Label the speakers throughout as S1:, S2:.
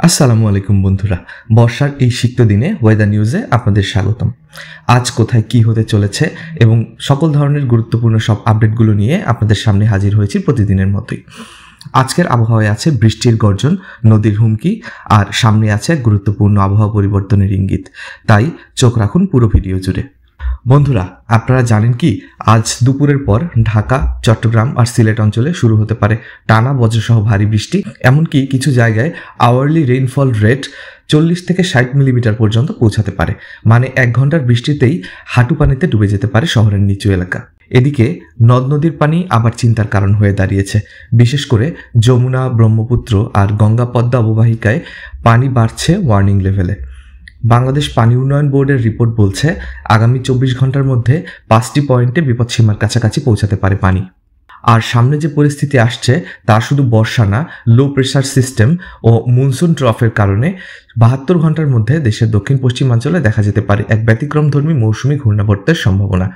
S1: আসসালামু আলাইকুম বন্ধুরা, বর্ষার এই সিক্ত দিনে ওয়েদার নিউজে আপনাদের স্বাগতম। আজ কোথায় কি হতে চলেছে এবং সকল ধরনের গুরুত্বপূর্ণ সব আপডেটগুলো নিয়ে আপনাদের সামনে হাজির হয়েছি প্রতিদিনের মতোই। আজকের আবহাওয়ায় আছে বৃষ্টির গর্জন, নদীর হুমকি আর সামনে আছে গুরুত্বপূর্ণ আবহাওয়া পরিবর্তনের ইঙ্গিত। তাই চোখ রাখুন পুরো ভিডিও জুড়ে। বন্ধুরা, আপনারা জানেন কি আজ দুপুরের পর ঢাকা, চট্টগ্রাম আর সিলেট অঞ্চলে শুরু হতে পারে টানা বজ্রসহ ভারী বৃষ্টি। এমনকি কিছু জায়গায় আওয়ারলি রেইনফল রেট 40 থেকে 60 মিলিমিটার পর্যন্ত পৌঁছাতে পারে। মানে 1 ঘন্টার বৃষ্টিতেই হাঁটু পানিতে ডুবে যেতে পারে শহরের নিচু এলাকা। এদিকে নদ নদীর পানি আবার চিন্তার কারণ হয়ে দাঁড়িয়েছে। বিশেষ করে যমুনা, ব্রহ্মপুত্র আর গঙ্গা পদ্মা অববাহিকায় পানি বাড়ছে ওয়ার্নিং লেভেলে। বাংলাদেশ পানি উন্নয়ন বোর্ডের রিপোর্ট বলছে আগামী 24 ঘন্টার মধ্যে 5টি পয়েন্টে বিপদসীমার কাছাকাছি পৌঁছাতে পারে পানি। আর সামনে যে পরিস্থিতি আসছে তা শুধু বর্ষা না, লো প্রেশার সিস্টেম ও মনসুন ট্রফের কারণে 72 ঘন্টার মধ্যে দেশের দক্ষিণ পশ্চিমাঞ্চলে দেখা যেতে পারে এক ব্যতিক্রমধর্মী মৌসুমি ঘূর্ণাবর্তের সম্ভাবনা।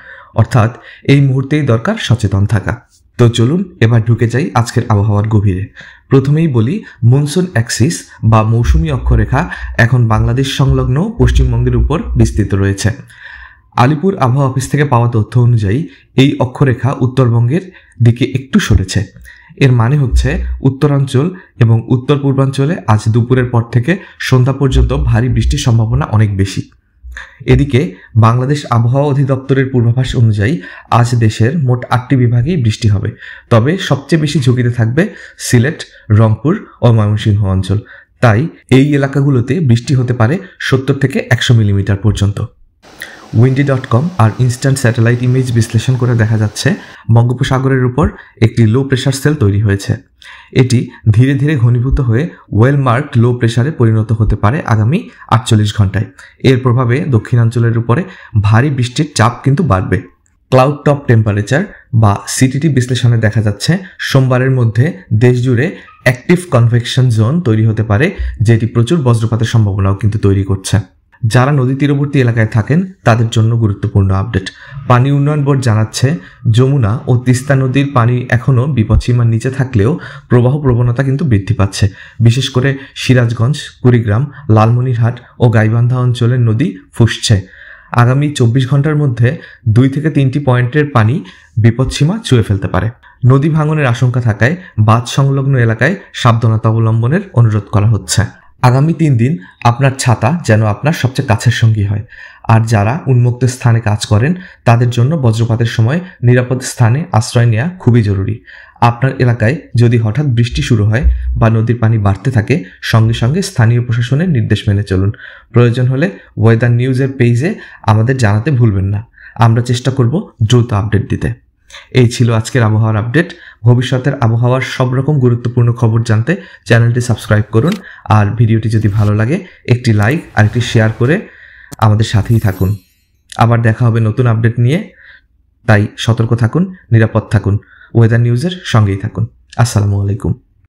S1: অর্থাৎ এই মুহূর্তেই দরকার সচেতন থাকা। তো চলুন এবার ঢুকে যাই আজকের আবহাওয়ার গভীরে। প্রথমেই বলি, মনসুন অ্যাক্সিস বা মৌসুমী অক্ষরেখা এখন বাংলাদেশ সংলগ্ন পশ্চিমবঙ্গের উপর বিস্তৃত রয়েছে। আলিপুর আবহাওয়া অফিস থেকে পাওয়া তথ্য অনুযায়ী এই অক্ষরেখা উত্তরবঙ্গের দিকে একটু সরেছে। এর মানে হচ্ছে উত্তরাঞ্চল এবং উত্তর পূর্বাঞ্চলে আজ দুপুরের পর থেকে সন্ধ্যা পর্যন্ত ভারী বৃষ্টির সম্ভাবনা অনেক বেশি। এদিকে বাংলাদেশ আবহাওয়া অধিদপ্তরের পূর্বাভাস অনুযায়ী আজ দেশের মোট 8টি বিভাগেই বৃষ্টি হবে। তবে সবচেয়ে বেশি ঝুঁকিতে থাকবে সিলেট, রংপুর ও ময়মনসিংহ অঞ্চল। তাই এই এলাকাগুলোতে বৃষ্টি হতে পারে 70 থেকে 100 মিলিমিটার পর্যন্ত। উইন্ডি.কম আর ইনস্ট্যান্ট স্যাটেলাইট ইমেজ বিশ্লেষণ করে দেখা যাচ্ছে বঙ্গোপসাগরের উপর একটি লো প্রেশার সেল তৈরি হয়েছে। এটি ধীরে ধীরে ঘনীভূত হয়ে ওয়েল মার্কড লো প্রেশারে পরিণত হতে পারে আগামী 48 ঘন্টায়। এর প্রভাবে দক্ষিণাঞ্চলের উপরে ভারী বৃষ্টির চাপ কিন্তু বাড়বে। ক্লাউড টপ টেম্পারেচার বা সিটিটি বিশ্লেষণে দেখা যাচ্ছে সোমবারের মধ্যে দেশজুড়ে অ্যাক্টিভ কনভেকশন জোন তৈরি হতে পারে, যেটি প্রচুর বজ্রপাতের সম্ভাবনাও কিন্তু তৈরি করছে। যারা নদী তীরবর্তী এলাকায় থাকেন তাদের জন্য গুরুত্বপূর্ণ আপডেট। পানি উন্নয়ন বোর্ড জানাচ্ছে যমুনা ও তিস্তা নদীর পানি এখনও বিপদসীমার নিচে থাকলেও প্রবাহ প্রবণতা কিন্তু বৃদ্ধি পাচ্ছে। বিশেষ করে সিরাজগঞ্জ, কুড়িগ্রাম, লালমনিরহাট ও গাইবান্ধা অঞ্চলের নদী ফুসছে। আগামী 24 ঘন্টার মধ্যে 2 থেকে 3টি পয়েন্টের পানি বিপদসীমা ছুঁয়ে ফেলতে পারে। নদী ভাঙনের আশঙ্কা থাকায় বাঁধ সংলগ্ন এলাকায় সাবধানতা অবলম্বনের অনুরোধ করা হচ্ছে। আগামী 3 দিন আপনার ছাতা যেন আপনার সবচেয়ে কাছের সঙ্গী হয়। আর যারা উন্মুক্ত স্থানে কাজ করেন তাদের জন্য বজ্রপাতের সময় নিরাপদ স্থানে আশ্রয় নেওয়া খুবই জরুরি। আপনার এলাকায় যদি হঠাৎ বৃষ্টি শুরু হয় বা নদীর পানি বাড়তে থাকে, সঙ্গে সঙ্গে স্থানীয় প্রশাসনের নির্দেশ মেনে চলুন। প্রয়োজন হলে ওয়েদার নিউজের পেজে আমাদের জানাতে ভুলবেন না। আমরা চেষ্টা করব দ্রুত আপডেট দিতে। এই ছিল আজকের আবহাওয়ার আপডেট। ভবিষ্যতের আবহাওয়ার সব রকম গুরুত্বপূর্ণ খবর জানতে চ্যানেলটি সাবস্ক্রাইব করুন। আর ভিডিওটি যদি ভালো লাগে একটি লাইক আর একটি শেয়ার করে আমাদের সাথেই থাকুন। আবার দেখা হবে নতুন আপডেট নিয়ে। তাই সতর্ক থাকুন, নিরাপদ থাকুন, ওয়েদার নিউজের সঙ্গেই থাকুন। আসসালামু আলাইকুম।